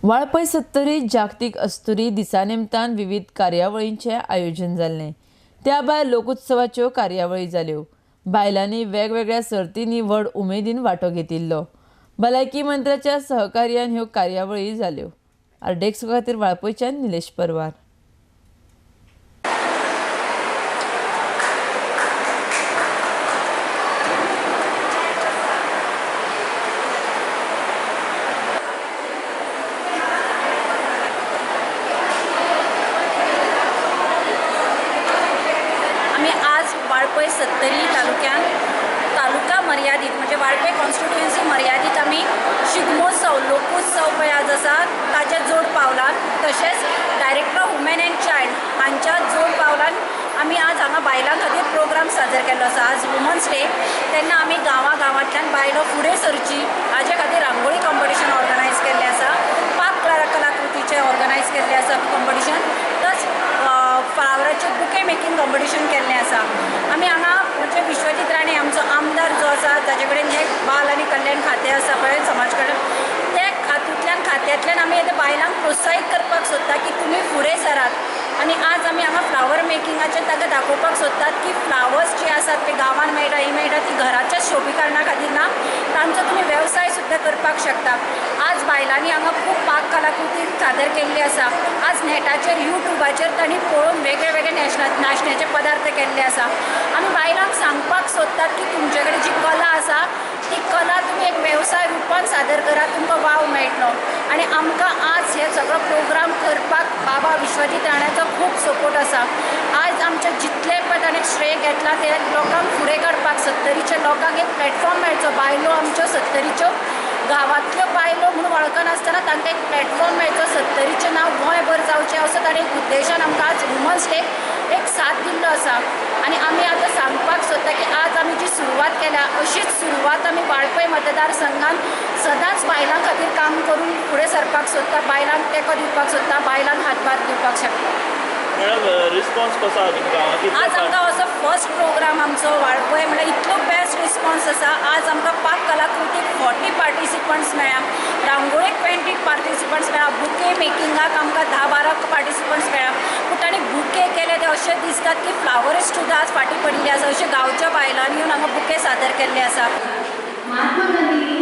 वाळपय 70 जागतिक अस्तुरी दिसा निमतान विविध कार्यावळींचे आयोजन जाल्ले। त्या भायर लोकोत्सवाच्यो कार्यावळी जाल्यो। बायलांनी वेगवेगळ्या सर्तींनी व्हड उमेदीन वांटो घेतिल्लो। भलायकी मंत्र्याच्या सहकार्यान ह्यो कार्यावळी जाल्यो। आरडेक्स खातीर वाळपयच्यान निलेश परवार। वाळपय 70 तालुक्यात तालुका मर्यादित म्हणजे वाळपय कॉन्स्टिट्युएन्सी मर्यादित आम्ही शिगमोत्सव लोकोत्सव पळय आज आसा ताचे जोड पावलां। तशेंच director of women end child हांच्या जोड पावलान आम्ही आज हांगा बायलां खातीर प्रोग्राम सादर केल्लो आसा। आज वुमन्स डे तेन्ना आमी गांवांतल्यान बायलो फुडें सरची हाजे खातीर रांगोळी कॉम्पिटिशन ऑर्गनायज केल्लें आसा। पाक कलाकृतीचे ऑर्गनायज केल्लें आसा कॉम्पिटिशन। प्लस फ्लावराचे बुके मेकिंग कॉम्पिटिशन केल्लें आसा। आमी हांगा म्हणजे विश्वजीत राणे आमचो आमदार जो आसा ताजे कडेन हे बाल आनी कल्याण खातें आसा पळय समाज कल्याण त्या खात्यांतल्यान आमी आतां बायलांक प्रोत्साहीत करपाक सोदता की तुमी फुडें सरात। आणि आज आमी हांगा फ्लावर मेकिंगाचें ताका दाखोवपाक सोदतात की फ्लावर्स जे आसात ते गांवांत मेळटा ही मेळटा ती घराच्या शोभिकरणा खातीर ना, तांचो तुमी वेवसाय सुद्दां करपाक शकता। आज बायलांनी हांगा खूब पाक कलाकृती सादर केल्ली आसा। आज नेटाचेर यूट्यूबाचेर तांणी पळोवन वेगळे वेगळे नाचण्याचे पदार्थ केल्ले आसा। आमी बायलांक सांगपाक सोदतात की तुमचे कडेन जी कला आसा ती कला तुम्ही एक वेवसाय रुपान सादर करा, तुमकां वाव मेळटलो। आणि आमकां आज हे सगळो प्रोग्राम करपाक बाबा विश्वजीत राण्याचो खूब सपोर्ट आसा। आज आमचे जितले पद ताणें श्रेय घेतला ते लोकांक फुडें काडपाक 70च्या लोकांक एक प्लॅटफॉर्म मेळचो। बायलो आमच्यो 70च्यो गांवांतल्यो बायलो म्हणून वळखनासतना तांकां एक प्लॅटफॉर्म मेळचो। 70चें नांव गोंयभर जावचें असो ताणें एक उद्देशान आमकां आज वुमन्स डे एक साथ दिल्लो आसा। आणि आमी आतां सांगपाक सोदता की आज आमी जी सुरवात केल्या अशीच सुरवात आमी वाळपय मतदारसंघान सदांच बायलां खातीर काम करून फुडें सरपाक सोदता, बायलांक तेंको दिवपाक सोदता, बायलांक हातभार दिवपाक शकता। रिस्पॉन्स कसो आसा तुमकां? आज आमकां असो फर्स्ट प्रोग्राम आमचो वाळपय म्हणल्यार इतलो बेस्ट रिस्पॉन्स आसा। आज आमकां पाक कलाकृतीक 40 पार्टिसिपंट्स मेळ्ळा, रांगोळीक 20 पार्टिसिपंट्स मेळ्ळा, बुके मेकिंगाक आमकां 10-12 पार्टिसिपंट्स मेळ्ळा। पूण तांणी बुके केले ते अशें दिसतात की फ्लावरिस्ट सुद्दां आज फाटीं पडिल्ले आसा। अशें गांवच्या बायलांनी येवन हांगा बुके सादर केल्ले आसा। महात्मा गांधी